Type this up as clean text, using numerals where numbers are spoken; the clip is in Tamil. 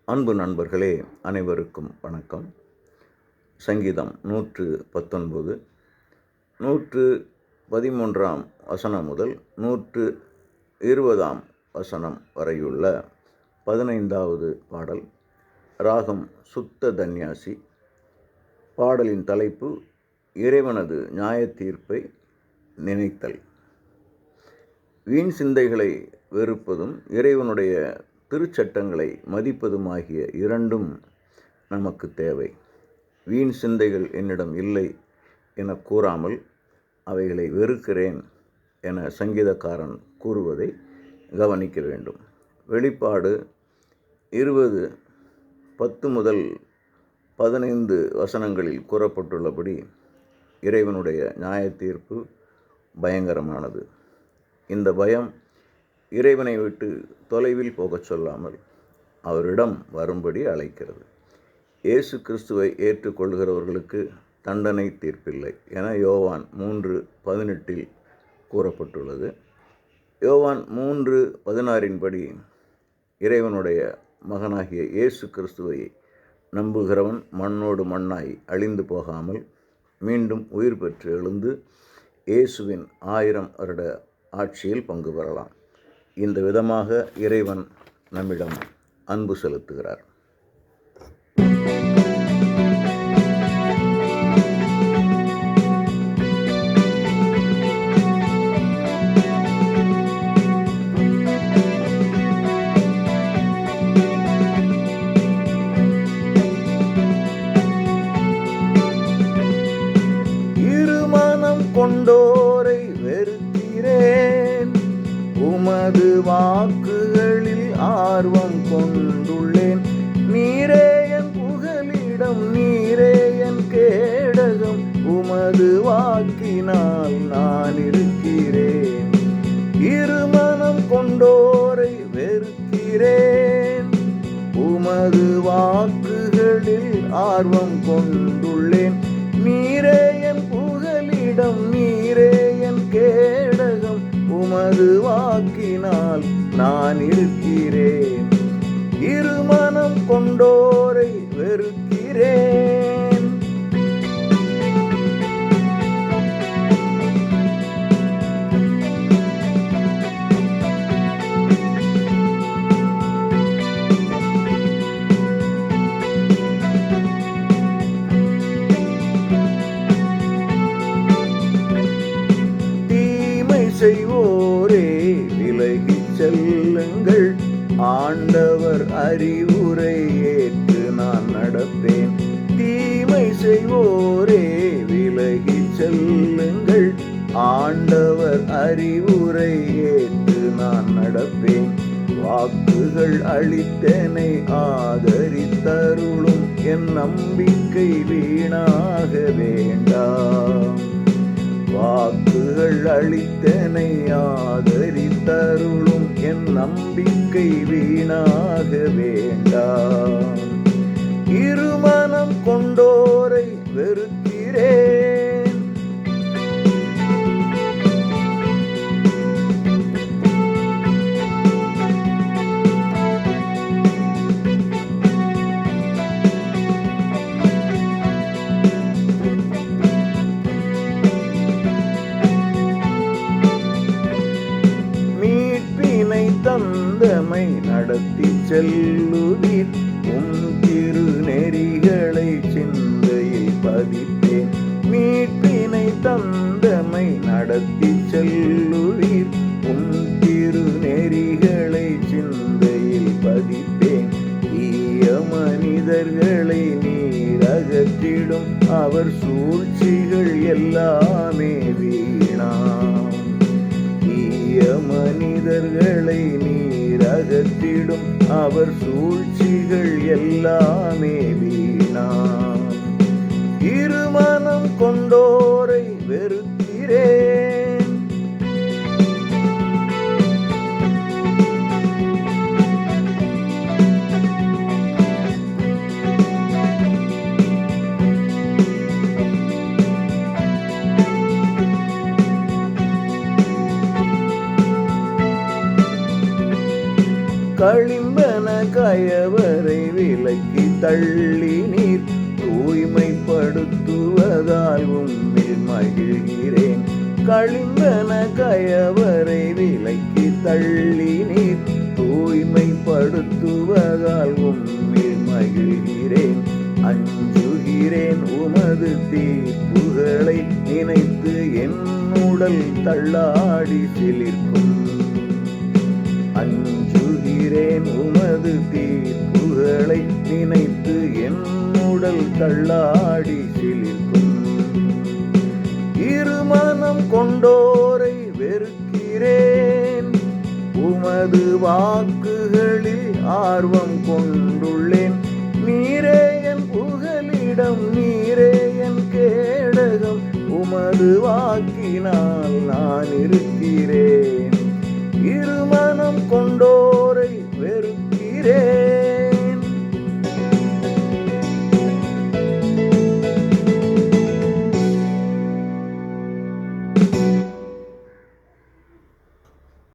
அன்பு நண்பர்களே, அனைவருக்கும் வணக்கம். சங்கீதம் 119 113 வசனம் முதல் 120 வசனம் வரையுள்ள 15வது பாடல். ராகம் சுத்த தன்யாசி. பாடலின் தலைப்பு இறைவனது நியாயத்தீர்ப்பை நினைத்தல். வீண் சிந்தைகளை வெறுப்பதும் இறைவனுடைய திருச்சட்டங்களை மதிப்பதுமாகிய இரண்டும் நமக்கு தேவை. வீண் சிந்தைகள் என்னிடம் இல்லை என கூறாமல் அவைகளை வெறுக்கிறேன் என சங்கீதக்காரன் கூறுவதை கவனிக்க வேண்டும். வெளிப்பாடு 20:10 முதல் 15 வசனங்களில் கூறப்பட்டுள்ளபடி இறைவனுடைய நியாயத்தீர்ப்பு பயங்கரமானது. இந்த பயம் இறைவனை விட்டு தொலைவில் போகச் சொல்லாமல் அவரிடம் வரும்படி அழைக்கிறது. இயேசு கிறிஸ்துவை ஏற்றுக்கொள்கிறவர்களுக்கு தண்டனை தீர்ப்பில்லை என யோவான் 3:18 கூறப்பட்டுள்ளது. யோவான் 3:16 படி இறைவனுடைய மகனாகிய இயேசு கிறிஸ்துவை நம்புகிறவன் மண்ணோடு மண்ணாய் அழிந்து போகாமல் மீண்டும் உயிர் பெற்று எழுந்து இயேசுவின் 1000 வருட ஆட்சியில் பங்கு பெறலாம். இந்த விதமாக இறைவன் நம்மிடம் அன்பு செலுத்துகிறார். இருமனம் கொண்டோரை வெறுக்கிறேன், உமது வாக்குகளில் ஆர்வம் கொண்டுள்ளேன். நீரே என் புகலிடம், நீரே என் கேடகம், உமது வாக்கினால் நான் இருக்கிறேன். இருமனம் கொண்டோரை வெறுக்கிறேன், உமது வாக்குகளில் ஆர்வம் கொண்டுள்ளேன். நீரே என் புகலிடம், நீரே என் கேடகம், உமது வாக்கினால் நான் இருக்கிறேன். இருமனம் கொண்டோரை வெறுக்கிறேன். தீமை செய்வோரே விலகிச் செல்லுங்கள், ஆண்டவர் அறிவுரை ஏற்று நான் நடப்பேன். தீமை செய்வோரே விலகிச் செல்லுங்கள், ஆண்டவர் அறிவுரை ஏற்று நான் நடப்பேன். வாக்குகள் அளித்தனை ஆதரித்தருளும், என் நம்பிக்கை வீணாக வேண்டாம். வாக்குகள் அளித்தனை ஆதரித்தருளும், என் நம்பிக்கை வீணாக வேண்டாம். இருமனம் கொண்டோரை வெறுக்கிறேன். தந்தமை நடத்தி செல்லுவீர், உம் திருநெறிகளை சிந்தையில் பதிப்பேன். மீட்பினை தந்தமை நடத்தி செல்லுவீர், உம் திருநெறிகளை சிந்தையில் பதிப்பேன். தீய மனிதர்களை நீர் அகற்றிடும், அவர் சூழ்ச்சிகள் எல்லாமே வீணாம். மனிதர்களை நீர் அகற்றிடும், அவர் சூழ்ச்சிகள் எல்லாமே வீணாம். இருமனம் கொண்டோரை வெறுக்கிறேன். களிம்பன கயவர் விலக்கி தள்ளி நீர் தூய்மைப்படுத்துவதால் உம்மில் மகிழ்கிறேன். களிம்பன கயவரை விலக்கி தள்ளி நீர் தூய்மைப்படுத்துவதால் உம்மில் மகிழ்கிறேன். அஞ்சுகிறேன் உமது தீர்ப்புகளை நினைத்து என் உடல் தள்ளாடி சிலிர்க்கும். அஞ்சுகிறேன் உமது தீர்ப்புகளை நினைத்து என் உடல் தள்ளாடி சிலிர்க்கும். இருமனம் கொண்டோரை வெறுக்கிறேன், உமது வாக்குகளில் ஆர்வம் கொண்டுள்ளேன். நீரே என் புகலிடம், நீரே என் கேடகம், உமது வாக்கினால் நான் இருக்கிறேன்.